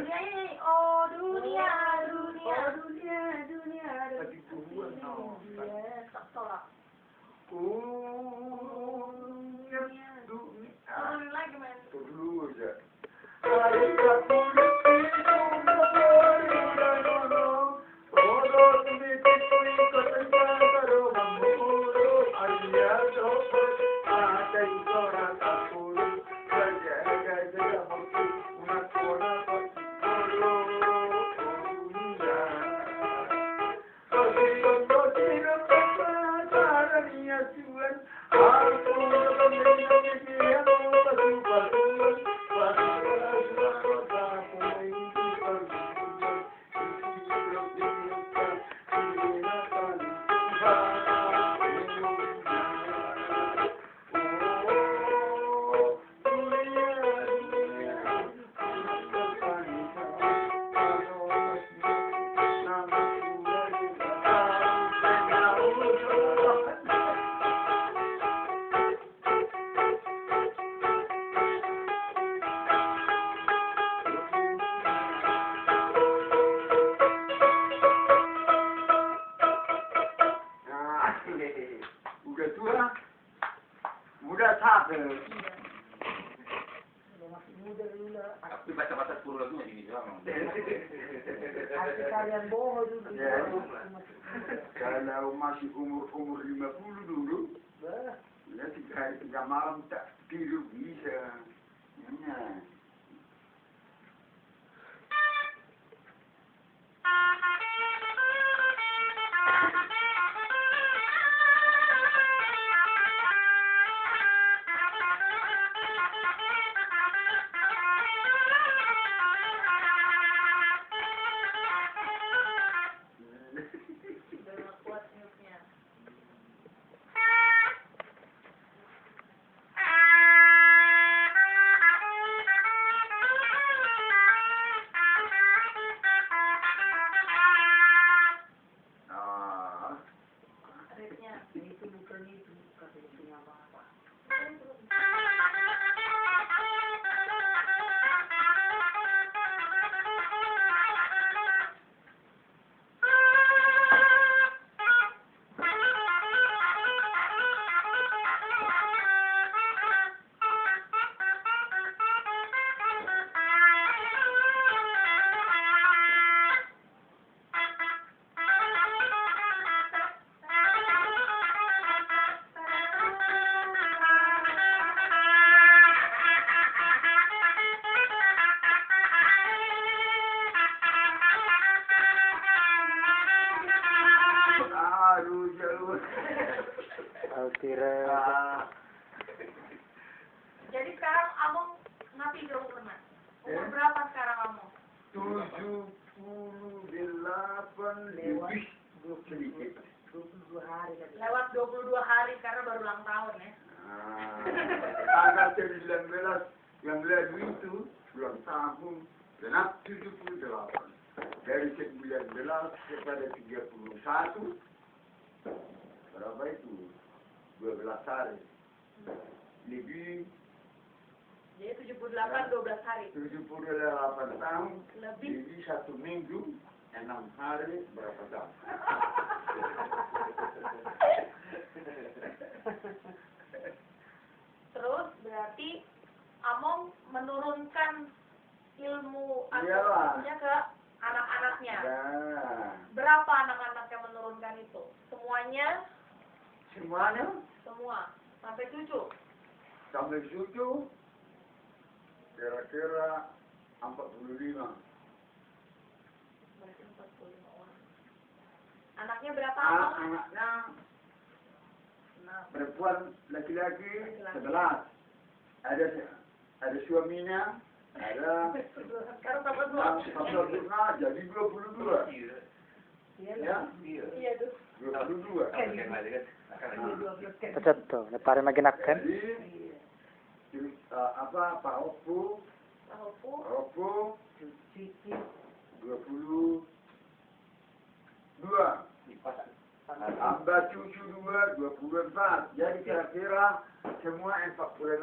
dunia ini, oh dunia, dunia. Oh dunia, dunia. Tadi dua no. Tak tolak. Dunia. Turun lagi main. Dulu aja. Udah tua, muda satu. Masih muda dulu. Tapi baca-baca 10 lagunya gini doang. Arti kalian bohong dulu. Ya. Kalau masih umur 50 dulu, ya 3 hari 3 malam tak tidur bisa. Ya. Udah kuat nyupnya. Ah, Adiknya. Itu bukan itu, kata itu apa-apa. aduh jauh. Altira. Jadi sekarang Among mati dong teman. Umur berapa sekarang Among? 78 lebih sedikit. 22 hari kan. Lewat 22 hari karena baru ulang tahun ya. Tanggal 19 yang lalu itu ulang tahun genap 78. Dari 19 kepada 31 berapa itu? 12 hari. Lebih Jadi 78 12 hari. 78 tahun Lebih. jadi 1 minggu 6 hari berapa jam? Terus berarti Among menurunkan ilmu Iyalah. astrologinya ke anak-anaknya. Ya, Berapa anak-anak yang menurunkan itu? Semuanya? semuanya Semua. Sampai cucu? sampai cucu kira-kira 45. Berarti 45 orang. Anaknya berapa Among? Anaknya perempuan laki-laki 11. Ada suaminya, ada Sekarang tambah 2. sama jadi 22. Ya, Iya tuh. 22. Betul, nepare maginakkan. Jadi apa Pak Opo, Tahu Cici. 22. Tambah cucu 2, 24. Jadi kira-kira semua 46.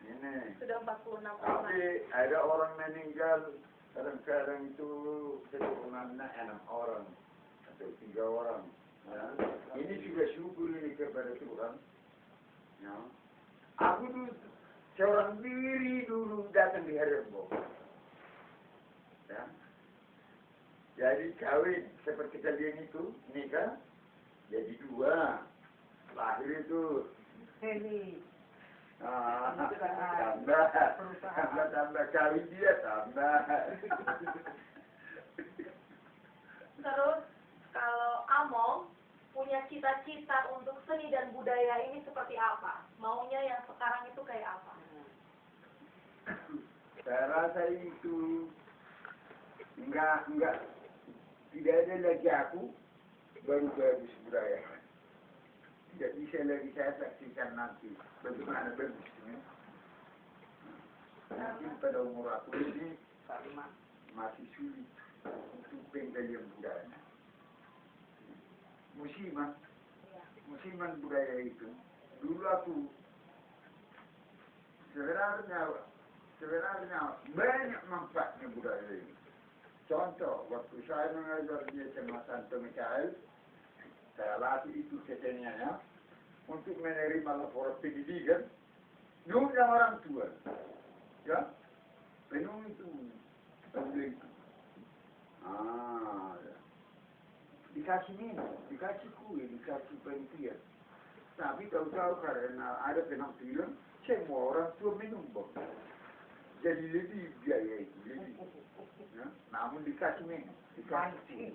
Ini. Sudah 46 tahun. Tapi ada orang meninggal, kadang-kadang itu keturunannya 6 orang atau 3 orang. Ya. Ini juga syukur ini kepada Tuhan. Ya. Aku tuh seorang diri dulu datang di Herembo. Ya. Jadi kawin seperti kalian itu nikah, jadi 2. Lahir itu Ini. tambah kawin dia tambah. Terus kalau Among punya cita-cita untuk seni dan budaya ini seperti apa? Maunya yang sekarang itu kayak apa? Saya rasa itu enggak tidak ada lagi aku baru bagus budaya. Tidak bisa lagi saya saksikan nanti bagaimana bagusnya. Mungkin pada umur aku ini masih sulit untuk penggalian budaya. Musiman budaya itu dulu aku sebenarnya banyak manfaatnya budaya ini. Contoh, waktu saya mengajar di SMA Santo Mikael, saya latih itu keseniannya untuk menerima laporan pendidikan, diundang orang tua, ya, penuh itu, itu. Ya. Dikasih minum, dikasih kue, dikasih penelitian. Tapi tahu-tahu karena ada penampilan, semua orang tua minum, Bang. Jadi lebih biaya itu, lebih. Ya? Namun dikasih minum, dikasih.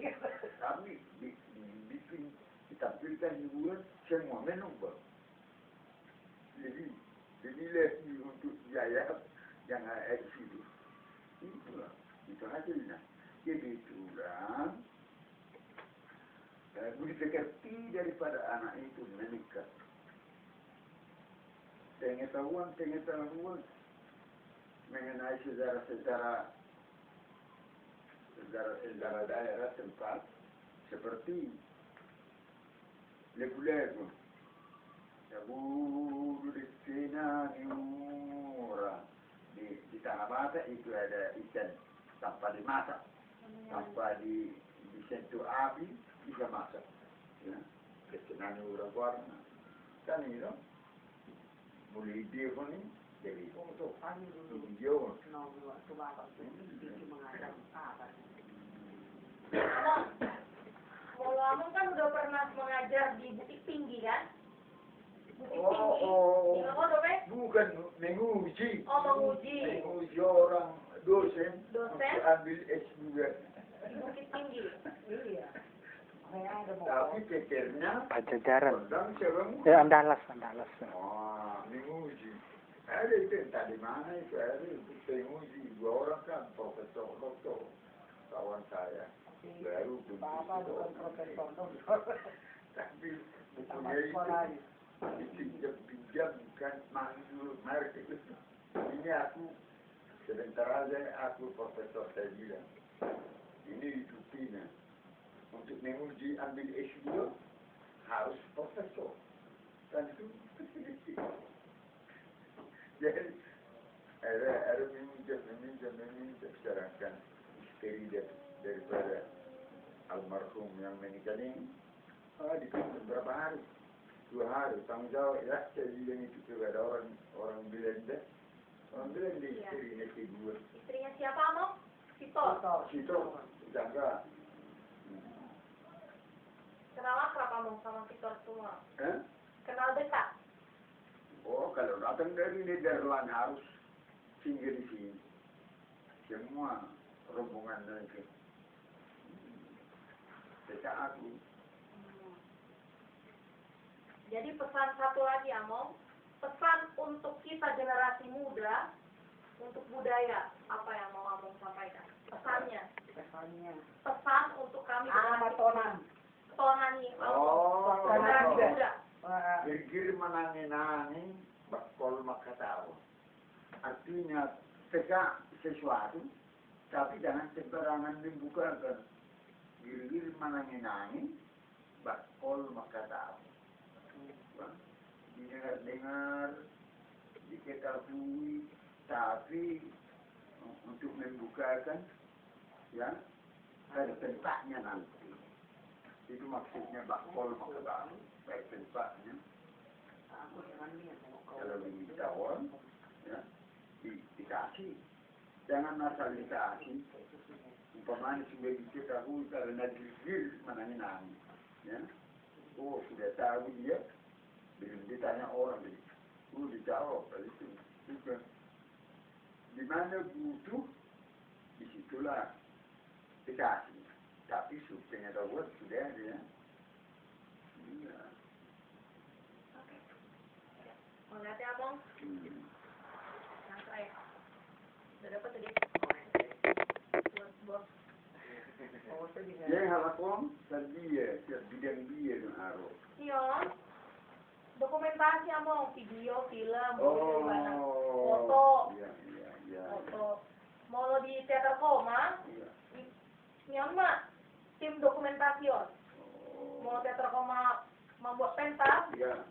Tapi dibikin, ditampilkan di bulan, semua minum, Bang. Jadi lebih untuk biaya yang ada di situ. Itulah, itu hasilnya. Jadi itulah. Begitu kerti daripada anak itu menikah. Pengetahuan mengenai sejarah daerah tempat seperti legu-legu. Lagu di Sina Niura di Tanah Mata itu ada ikan tanpa dimasak, tanpa disentuh api bisa masak. Ya, Sina Niura warna. Kan itu mulai dia pun ini jadi untuk video. Among kan udah pernah mengajar di Bukit Tinggi kan? Bukit Tinggi. Di mana dope? Bukan menguji. Oh, menguji. Menguji orang dosen. Dosen? Untuk ambil S2. Di Bukit Tinggi. Iya. Tapi pikirnya Pajajaran. sedang sebelum Andalas. menguji. Ada itu entah di mana itu ada itu menguji 2 orang kan profesor doktor kawan saya baru Bapak bukan profesor doktor. tapi bukunya itu pinjam kan manggil merek itu. Ini aku sebentar aja aku profesor saya bilang ini buktinya untuk menguji ambil S2 harus profesor kan itu. Jadi ada meminjam sekarang kan istri daripada almarhum yang meninggal ini dikasih berapa hari 2 hari tanggung jawab ya saya bilang itu juga ada orang Belanda istrinya kedua. Istrinya siapa, Among? Sito jaga. Kenal akrab Among sama Victor semua? Kenal dekat? Oh, kalau datang dari Nederland harus singgah di sini. Semua rombongan itu. Sejak aku. Jadi pesan satu lagi, Among. Pesan untuk kita generasi muda, untuk budaya. Apa yang mau Among sampaikan? Pesannya. Pesan untuk kami generasi Tonan nih, generasi muda. Gergir menangi-nangi bakol makatawa. Artinya tegak sesuatu, tapi jangan sembarangan dibukakan. Gergir menangi-nangi bakol makatawa. Dengar-dengar diketahui, tapi untuk membukakan, ya, ada tempatnya nanti. Itu maksudnya bakpol makhluk, baik tempatnya. Kalau diminta orang, ya, dikasih. Jangan asal dikasih. Umpamanya sudah diketahui karena gigil menangis, ya. Oh sudah tahu dia, belum ditanya orang, dijawab itu juga. Di mana butuh, disitulah dikasih. Tapi pengetahuan sudah ada, ya. Iya. Mau lihat ya, Bang? Yang terakhir. Udah dapat tadi? Buat bos. Yang halakon, dia, bidang dia yang harus. Iya. Dokumentasi Among, video, film, Oh, foto. iya. Foto. Mau lo di teater koma? Iya. Nyon mah tim dokumentasion. Oh, Mau teater koma membuat pentas? iya.